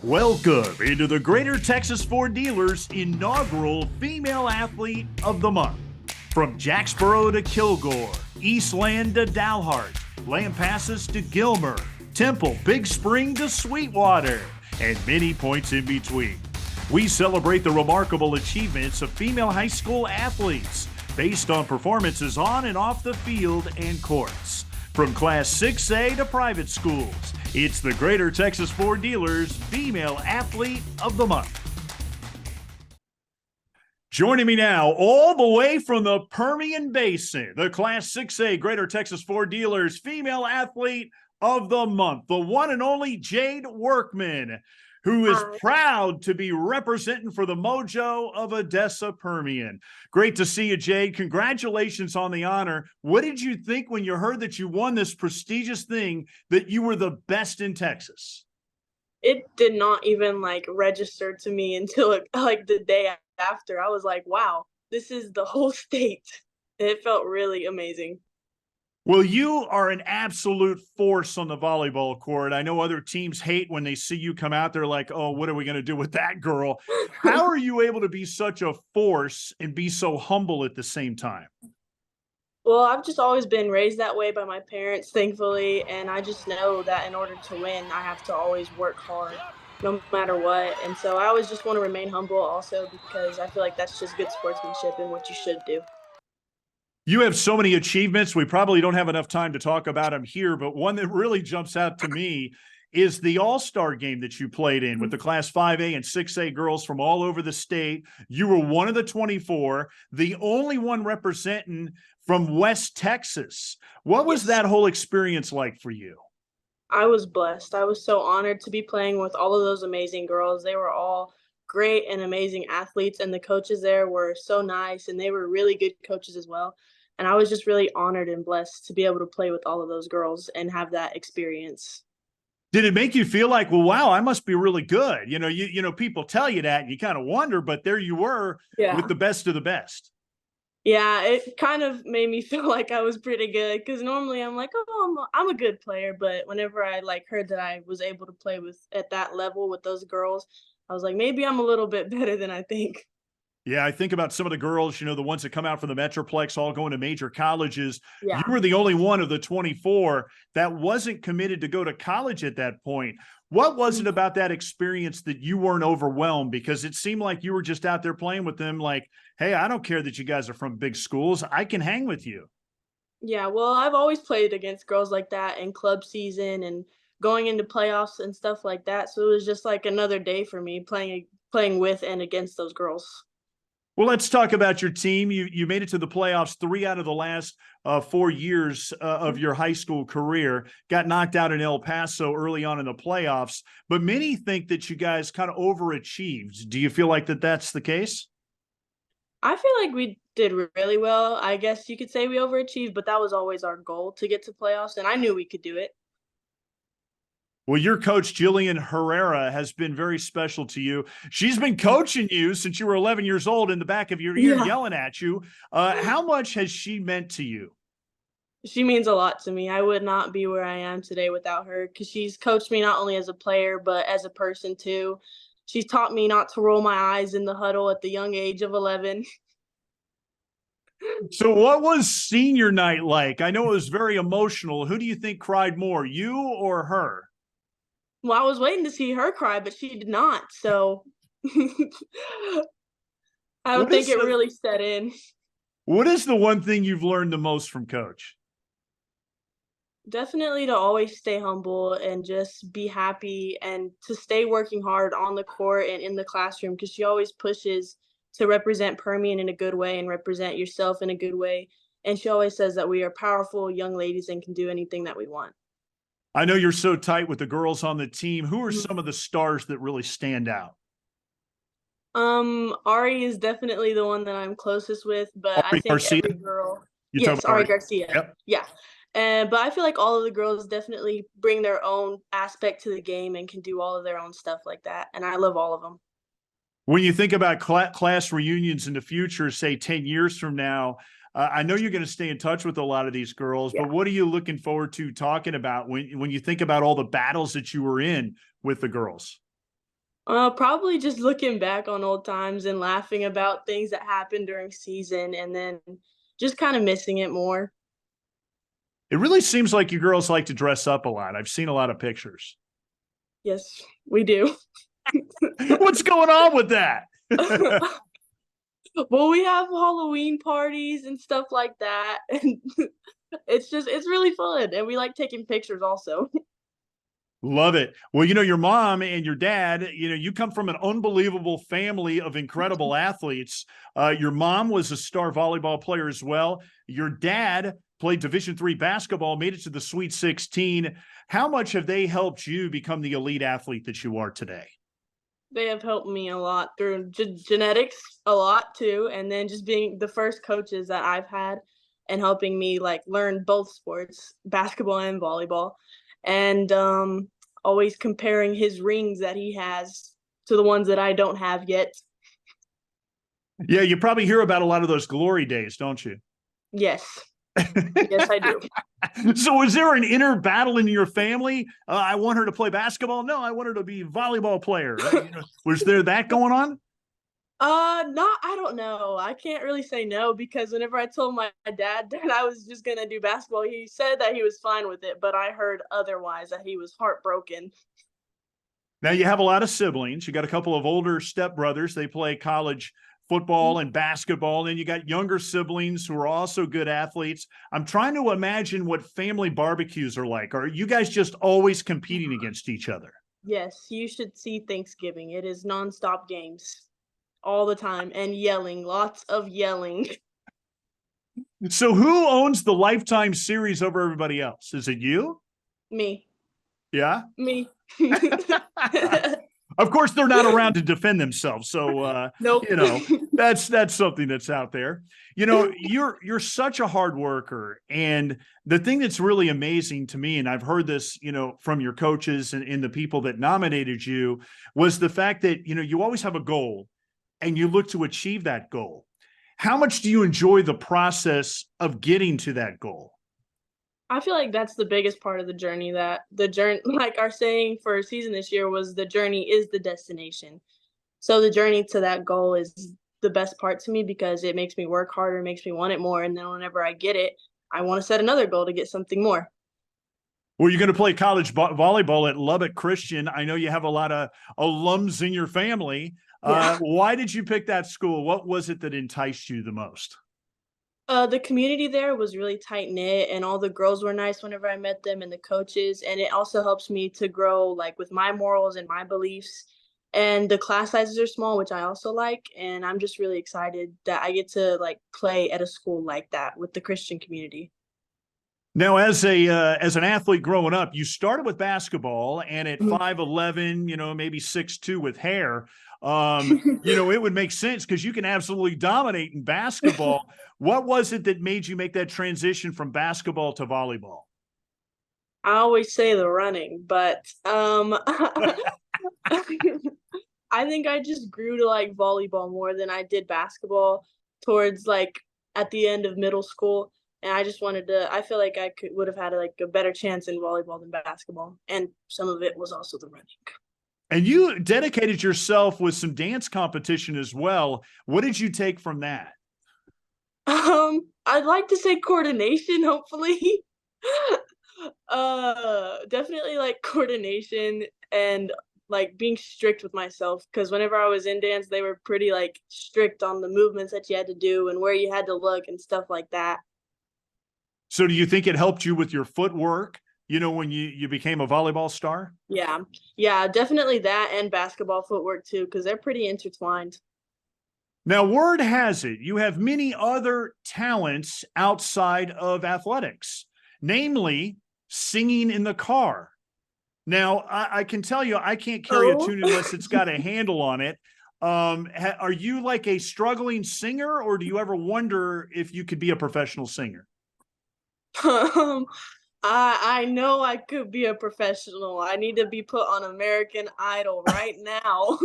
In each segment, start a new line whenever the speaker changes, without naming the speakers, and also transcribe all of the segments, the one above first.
Welcome into the Greater Texas Ford Dealers inaugural Female Athlete of the Month. From Jacksboro to Kilgore, Eastland to Dalhart, Lampasas to Gilmer, Temple, Big Spring to Sweetwater, and many points in between. We celebrate the remarkable achievements of female high school athletes based on performances on and off the field and courts. From Class 6A to private schools, it's the Greater Texas Ford Dealers Female Athlete of the Month. Joining me now, all the way from the Permian Basin, the Class 6A Greater Texas Ford Dealers Female Athlete of the Month, the one and only Jade Workman, who is proud to be representing for the Mojo of Odessa Permian. Great to see you, Jade. Congratulations on the honor. What did you think when you heard that you won this prestigious thing, that you were the best in Texas?
It did not even register to me until the day after. I was like, wow, this is the whole state. It felt really amazing.
Well, you are an absolute force on the volleyball court. I know other teams hate when they see you come out there like, oh, what are we going to do with that girl? How are you able to be such a force and be so humble at the same time?
Well, I've just always been raised that way by my parents, thankfully, and I just know that in order to win, I have to always work hard no matter what. And so I always just want to remain humble also because I feel like that's just good sportsmanship and what you should do.
You have so many achievements. We probably don't have enough time to talk about them here, but one that really jumps out to me is the AllStar Game that you played in with the Class 5A and 6A girls from all over the state. You were one of the 24, the only one representing from West Texas. What was that whole experience like for you?
I was blessed. I was so honored to be playing with all of those amazing girls. They were all great and amazing athletes, and the coaches there were so nice, and they were really good coaches as well. And I was just really honored and blessed to be able to play with all of those girls and have that experience.
Did it make you feel like, well, wow, I must be really good? You know, people tell you that and you kind of wonder, but there you were with the best of the best.
Yeah, it kind of made me feel like I was pretty good because normally I'm like, oh, I'm a good player. But whenever I heard that I was able to play with at that level with those girls, I was like, maybe I'm a little bit better than I think.
Yeah, I think about some of the girls, the ones that come out from the Metroplex, all going to major colleges. You
Yeah.
were the only one of the 24 that wasn't committed to go to college at that point. What was it about that experience that you weren't overwhelmed? Because it seemed like you were just out there playing with them like, hey, I don't care that you guys are from big schools. I can hang with you.
Yeah, well, I've always played against girls like that in club season and going into playoffs and stuff like that. So it was just like another day for me playing with and against those girls.
Well, let's talk about your team. You made it to the playoffs 3 out of the last 4 years of your high school career. Got knocked out in El Paso early on in the playoffs, but many think that you guys kind of overachieved. Do you feel like that's the case?
I feel like we did really well. I guess you could say we overachieved, but that was always our goal to get to playoffs, and I knew we could do it.
Well, your coach, Jillian Herrera, has been very special to you. She's been coaching you since you were 11 years old in the back of your ear, yelling at you. How much has she meant to you?
She means a lot to me. I would not be where I am today without her because she's coached me not only as a player, but as a person too. She's taught me not to roll my eyes in the huddle at the young age of 11.
So what was senior night like? I know it was very emotional. Who do you think cried more, you or her?
Well, I was waiting to see her cry, but she did not. So I don't think it really set in.
What is the one thing you've learned the most from Coach?
Definitely to always stay humble and just be happy and to stay working hard on the court and in the classroom because she always pushes to represent Permian in a good way and represent yourself in a good way. And she always says that we are powerful young ladies and can do anything that we want.
I know you're so tight with the girls on the team. Who are some of the stars that really stand out?
Ari is definitely the one that I'm closest with, but I
Ari
think
Garcia?
every girl.
You talking
Yes,
about
Ari
Ari?
Garcia.
Yep.
Yeah. But I feel like all of the girls definitely bring their own aspect to the game and can do all of their own stuff like that. And I love all of them.
When you think about class reunions in the future, say 10 years from now, I know you're going to stay in touch with a lot of these girls, but what are you looking forward to talking about when you think about all the battles that you were in with the girls?
Probably just looking back on old times and laughing about things that happened during season and then just kind of missing it more.
It really seems like you girls like to dress up a lot. I've seen a lot of pictures.
Yes, we do.
What's going on with that?
Well, we have Halloween parties and stuff like that, and it's really fun, and we like taking pictures also.
Love it. Well, your mom and your dad, you come from an unbelievable family of incredible athletes. Your mom was a star volleyball player as well. Your dad played Division III basketball, made it to the Sweet 16. How much have they helped you become the elite athlete that you are today?
They have helped me a lot through genetics, a lot too, and then just being the first coaches that I've had and helping me like learn both sports, basketball and volleyball, and always comparing his rings that he has to the ones that I don't have yet.
Yeah, you probably hear about a lot of those glory days, don't you?
Yes, yes, I do.
So was there an inner battle in your family? I want her to play basketball. No, I want her to be a volleyball player. Was there that going on?
Not I don't know. I can't really say no because whenever I told my dad that I was just gonna do basketball, he said that he was fine with it, but I heard otherwise that he was heartbroken.
Now you have a lot of siblings. You got a couple of older stepbrothers. They play college football and basketball. And then you got younger siblings who are also good athletes. I'm trying to imagine what family barbecues are like. Are you guys just always competing against each other?
Yes, you should see Thanksgiving. It is nonstop games all the time and yelling, lots of yelling.
So who owns the Lifetime series over everybody else? Is it you?
Me.
Yeah.
Me.
Of course, they're not around to defend themselves, so
Nope.
that's something that's out there. You're such a hard worker, and the thing that's really amazing to me, and I've heard this, from your coaches and the people that nominated you, was the fact that you always have a goal, and you look to achieve that goal. How much do you enjoy the process of getting to that goal?
I feel like that's the biggest part of the journey, that the journey, like our saying for season this year was the journey is the destination. So the journey to that goal is the best part to me because it makes me work harder, makes me want it more. And then whenever I get it, I want to set another goal to get something more.
Well, you're going to play college volleyball at Lubbock Christian. I know you have a lot of alums in your family.
Yeah.
Why did you pick that school? What was it that enticed you the most?
The community there was really tight knit, and all the girls were nice whenever I met them, and the coaches. And it also helps me to grow, like with my morals and my beliefs. And the class sizes are small, which I also like. And I'm just really excited that I get to like play at a school like that with the Christian community.
Now, as an athlete growing up, you started with basketball, and at 5'11", maybe 6'2" with hair, it would make sense because you can absolutely dominate in basketball. What was it that made you make that transition from basketball to volleyball?
I always say the running, but I think I just grew to like volleyball more than I did basketball towards like at the end of middle school. And I just wanted to, I feel like I would have had like a better chance in volleyball than basketball. And some of it was also the running.
And you dedicated yourself with some dance competition as well. What did you take from that?
I'd like to say coordination, hopefully. Definitely like coordination and like being strict with myself because whenever I was in dance, they were pretty like strict on the movements that you had to do and where you had to look and stuff like that.
So do you think it helped you with your footwork, when you became a volleyball star?
Yeah. Yeah, definitely that and basketball footwork too, because they're pretty intertwined.
Now, word has it, you have many other talents outside of athletics, namely singing in the car. Now, I can tell you, I can't carry a
Oh.
tune unless it's got a handle on it. Are you like a struggling singer, or do you ever wonder if you could be a professional singer?
Um, I know I could be a professional. I need to be put on American Idol right now.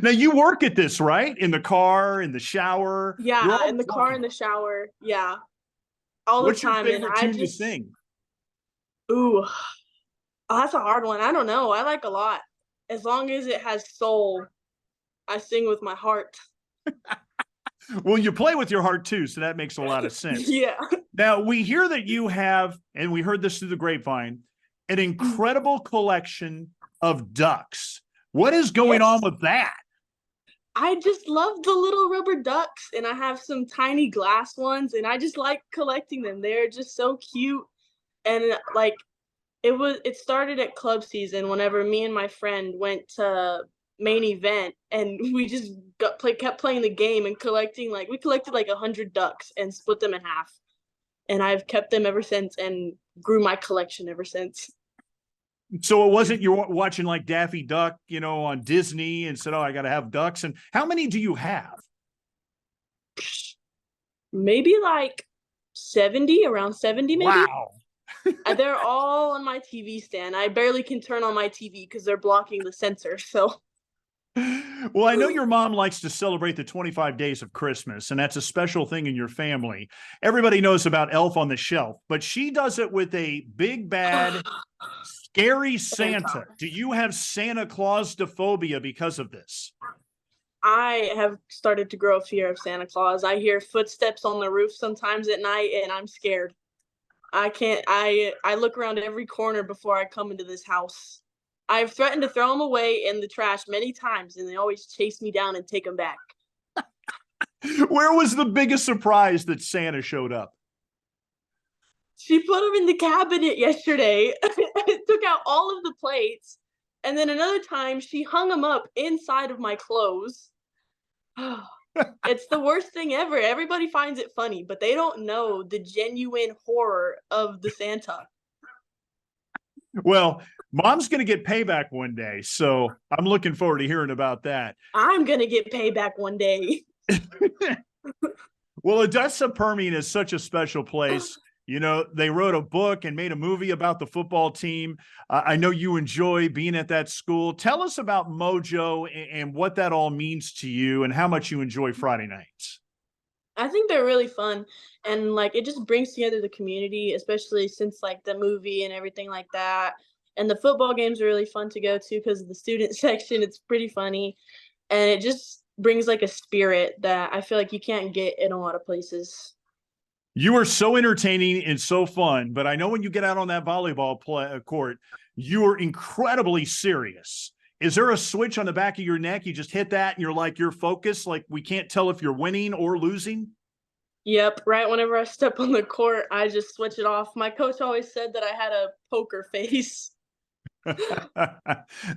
Now, you work at this, right? In the car, in the shower. You're
Yeah, in
always
the car, in
working.
the shower. Yeah, all the
What's your
time. And
favorite
I
tune to
just,
sing?
ooh, oh, that's a hard one. I don't know. I like a lot. as long as it has soul, I sing with my heart.
Well, you play with your heart too, so that makes a lot of sense.
Yeah.
Now, we hear that you have, and we heard this through the grapevine, an incredible collection of ducks. What is going on with that?
I just love the little rubber ducks, and I have some tiny glass ones, and I just like collecting them. They're just so cute. And like it started at club season whenever me and my friend went to main event, and we just kept playing the game and we collected like 100 ducks and split them in half. And I've kept them ever since and grew my collection ever since.
So it wasn't you're watching like Daffy Duck, on Disney and said, oh, I got to have ducks. And how many do you have?
Maybe like 70, around 70 maybe.
Wow.
They're all on my TV stand. I barely can turn on my TV because they're blocking the sensor. So.
Well, I know your mom likes to celebrate the 25 days of Christmas, and that's a special thing in your family. Everybody knows about Elf on the Shelf, but she does it with a big, bad, scary Santa. Do you have Santa Claus phobia because of this?
I have started to grow a fear of Santa Claus. I hear footsteps on the roof sometimes at night, and I'm scared. I look around every corner before I come into this house. I've threatened to throw them away in the trash many times, and they always chase me down and take them back.
Where was the biggest surprise that Santa showed up?
She put them in the cabinet yesterday. Took out all of the plates. And then another time, she hung them up inside of my clothes. It's the worst thing ever. Everybody finds it funny, but they don't know the genuine horror of the Santa.
Well, Mom's going to get payback one day, so I'm looking forward to hearing about that.
I'm going to get payback one day.
Well, Odessa Permian is such a special place. They wrote a book and made a movie about the football team. I know you enjoy being at that school. Tell us about Mojo and what that all means to you and how much you enjoy Friday nights.
I think they're really fun, and it just brings together the community, especially since the movie and everything like that. And the football games are really fun to go to because of the student section. It's pretty funny, and it just brings a spirit that I feel like you can't get in a lot of places.
You are so entertaining and so fun, but I know when you get out on that volleyball court, you are incredibly serious. Is there a switch on the back of your neck? You just hit that and you're focused, we can't tell if you're winning or losing?
Yep. Right whenever I step on the court, I just switch it off. My coach always said that I had a poker face.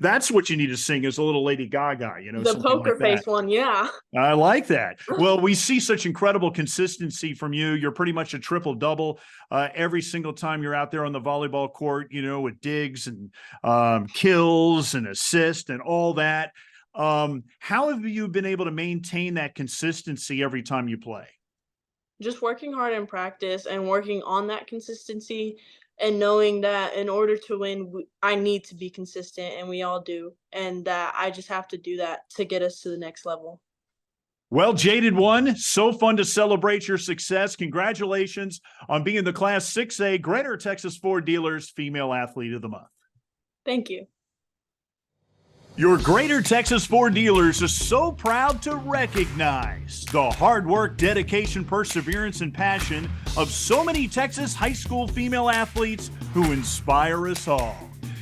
That's what you need to sing is a little Lady Gaga,
the poker face one. Yeah.
I like that. Well, we see such incredible consistency from you. You're pretty much a triple double every single time you're out there on the volleyball court, with digs and kills and assists and all that. How have you been able to maintain that consistency every time you play?
Just working hard in practice and working on that consistency. And knowing that in order to win, I need to be consistent, and we all do. And that I just have to do that to get us to the next level.
Well, Jaded One, so fun to celebrate your success. Congratulations on being the Class 6A Greater Texas Ford Dealers Female Athlete of the Month.
Thank you.
Your Greater Texas Ford Dealers is so proud to recognize the hard work, dedication, perseverance, and passion of so many Texas high school female athletes who inspire us all.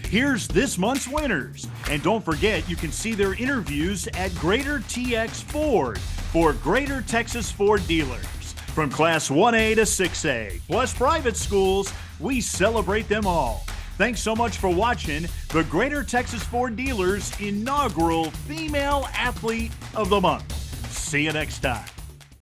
Here's this month's winners. And don't forget, you can see their interviews at Greater TX Ford for Greater Texas Ford Dealers. From Class 1A to 6A, plus private schools, we celebrate them all. Thanks so much for watching the Greater Texas Ford Dealers inaugural Female Athlete of the Month. See you next time.